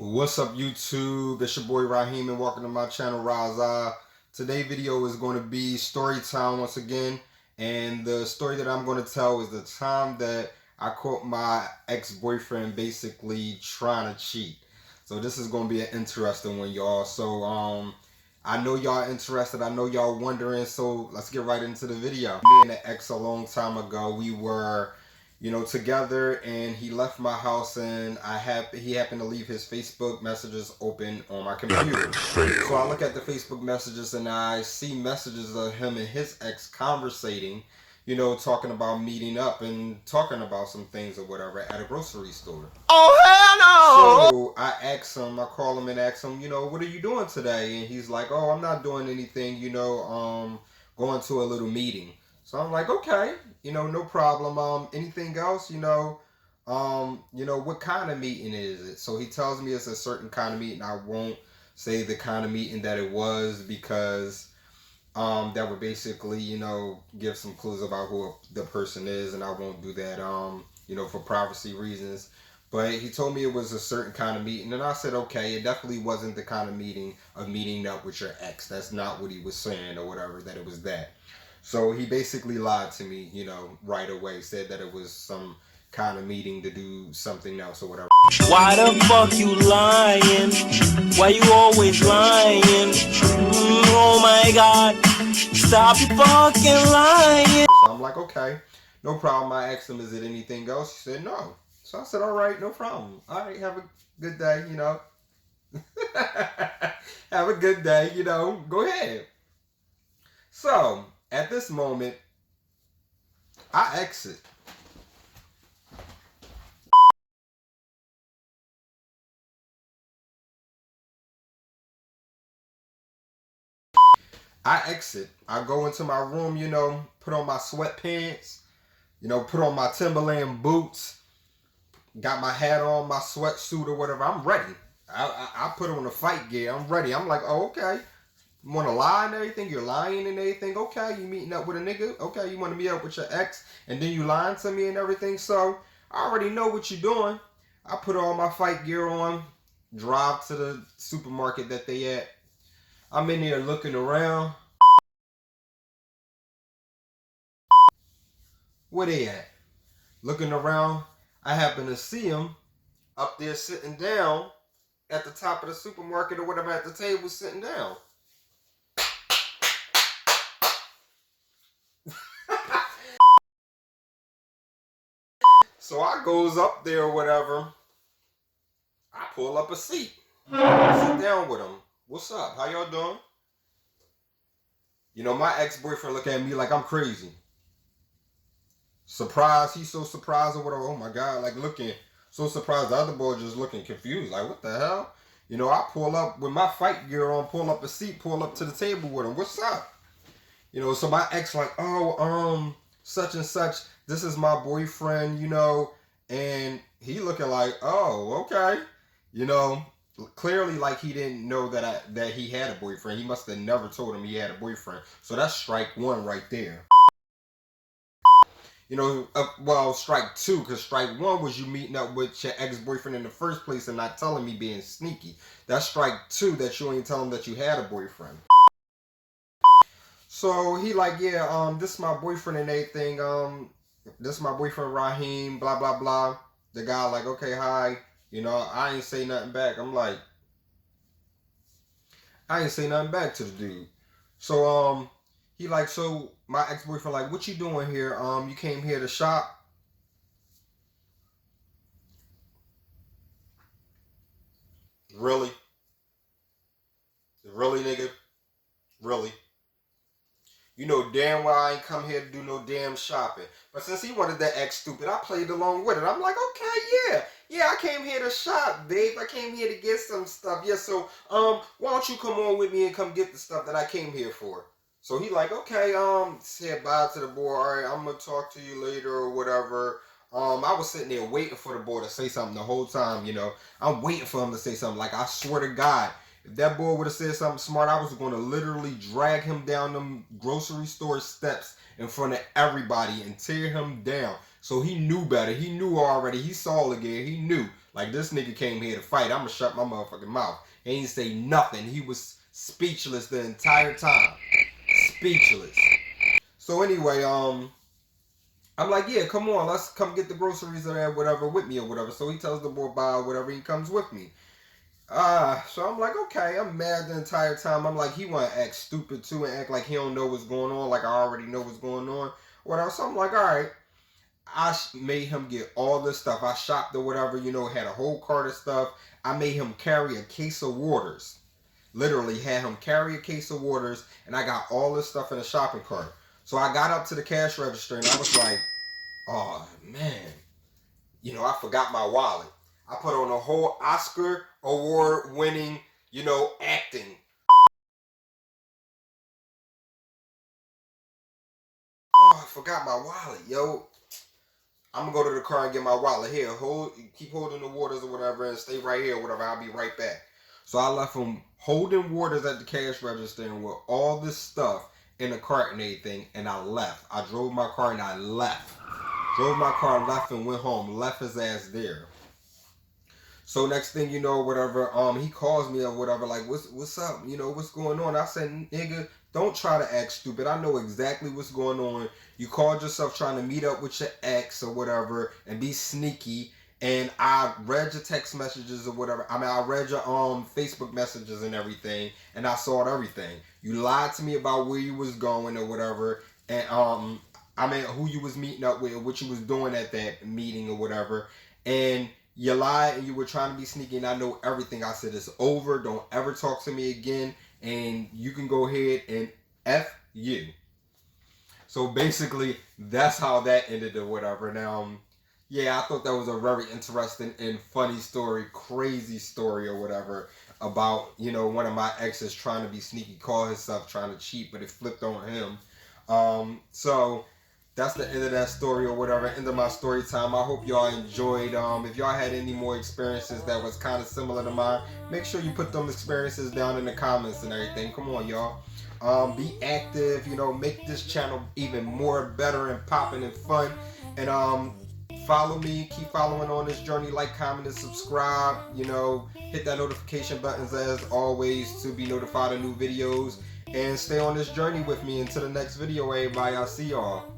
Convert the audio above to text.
What's up YouTube? It's your boy Raheem and welcome to my channel Raza. Today's video is going to be story time once again, and the story that I'm going to tell is the time that I caught my ex-boyfriend basically trying to cheat. So this is going to be an interesting one, y'all. So I know y'all interested, I know y'all wondering, so let's get right into the video. Me and the ex a long time ago, we were together, and he left my house, and he happened to leave his Facebook messages open on my computer. So I look at the Facebook messages and I see messages of him and his ex conversating, talking about meeting up and talking about some things or whatever at a grocery store. Oh, hell no! So I call him and ask him, what are you doing today? And he's like, oh, I'm not doing anything, going to a little meeting. So I'm like, okay, no problem. Anything else, what kind of meeting is it? So he tells me it's a certain kind of meeting. I won't say the kind of meeting that it was because that would basically, give some clues about who the person is, and I won't do that, for privacy reasons. But he told me it was a certain kind of meeting, and I said, okay, it definitely wasn't the kind of meeting of meeting up with your ex. That's not what he was saying or whatever, that it was that. So he basically lied to me, right away, said that it was some kind of meeting to do something else or whatever. Why the fuck you lying? Why you always lying? Oh my god, stop you fucking lying. So I'm like, okay, no problem. I asked him, is it anything else? He said, no. So I said, all right, no problem. All right, have a good day, Have a good day, go ahead. So at this moment, I exit. I go into my room, put on my sweatpants, put on my Timberland boots, got my hat on, my sweatsuit or whatever. I'm ready. I put on the fight gear. I'm ready. I'm like, oh, okay. You want to lie and everything? You're lying and everything. Okay, you meeting up with a nigga. Okay, you want to meet up with your ex, and then you lying to me and everything. So I already know what you're doing. I put all my fight gear on, drive to the supermarket that they at. I'm in there looking around. Where they at? Looking around. I happen to see him up there sitting down at the top of the supermarket or whatever, at the table sitting down. So I goes up there or whatever. I pull up a seat. Sit down with him. What's up? How y'all doing? My ex-boyfriend look at me like I'm crazy. Surprised. He's so surprised or whatever. Oh my God. Like looking so surprised. The other boy just looking confused. Like, what the hell? I pull up with my fight gear on, pull up a seat, pull up to the table with him. What's up? So my ex like, oh, such and such. This is my boyfriend, and he looking like, oh, okay. Clearly like he didn't know that he had a boyfriend. He must have never told him he had a boyfriend. So that's strike one right there. Well, strike two, because strike one was you meeting up with your ex-boyfriend in the first place and not telling me, being sneaky. That's strike two, that you ain't telling him that you had a boyfriend. So he like, yeah, this is my boyfriend and everything. This is my boyfriend Raheem, blah, blah, blah. The guy like, okay, hi. I ain't say nothing back. I'm like, I ain't say nothing back to the dude. So, he like, so my ex-boyfriend like, what you doing here? You came here to shop? Really? Really, nigga? Really? You know damn well I ain't come here to do no damn shopping. But since he wanted to act stupid, I played along with it. I'm like, okay, yeah. Yeah, I came here to shop, babe. I came here to get some stuff. Yeah, so, why don't you come on with me and come get the stuff that I came here for? So he like, okay, said bye to the boy. All right, I'm going to talk to you later or whatever. I was sitting there waiting for the boy to say something the whole time, I'm waiting for him to say something. Like, I swear to God, if that boy would have said something smart, I was going to literally drag him down them grocery store steps in front of everybody and tear him down. So he knew better. He knew already. He saw again. He knew. Like, this nigga came here to fight. I'ma shut my motherfucking mouth. He ain't say nothing. He was speechless the entire time. Speechless. So anyway, I'm like, yeah, come on, let's come get the groceries or whatever with me or whatever. So he tells the boy bye or whatever. He comes with me. So I'm like, okay, I'm mad the entire time. I'm like, he want to act stupid too and act like he don't know what's going on, like I already know what's going on, whatever. So I'm like, all right. Made him get all this stuff. I shopped or whatever, had a whole cart of stuff. I made him carry a case of waters. Literally had him carry a case of waters, and I got all this stuff in a shopping cart. So I got up to the cash register, and I was like, oh, man. I forgot my wallet. I put on a whole Oscar award winning, acting. Oh, I forgot my wallet, yo. I'm gonna go to the car and get my wallet. Here, keep holding the waters or whatever, and stay right here or whatever. I'll be right back. So I left him holding waters at the cash register and with all this stuff in the cart and everything, and I left. I drove my car and I left. Drove my car, left, and went home. Left his ass there. So next thing you know, whatever, he calls me or whatever, like, what's up? What's going on? I said, nigga, don't try to act stupid. I know exactly what's going on. You called yourself trying to meet up with your ex or whatever and be sneaky. And I read your text messages or whatever. I mean, I read your Facebook messages and everything, and I saw everything. You lied to me about where you was going or whatever, and I mean, who you was meeting up with, or what you was doing at that meeting or whatever, and you lied and you were trying to be sneaky, and I know everything. I said it's over. Don't ever talk to me again, and you can go ahead and F you. So basically, that's how that ended or whatever. Now, yeah, I thought that was a very interesting and funny story, crazy story or whatever about, one of my exes trying to be sneaky, call himself trying to cheat, but it flipped on him. So that's the end of that story or whatever. End of my story time. I hope y'all enjoyed. If y'all had any more experiences that was kind of similar to mine, make sure you put them experiences down in the comments and everything. Come on, y'all. Be active. Make this channel even more better and popping and fun. And follow me. Keep following on this journey. Like, comment, and subscribe. Hit that notification buttons as always to be notified of new videos. And stay on this journey with me until the next video, everybody. I'll see y'all.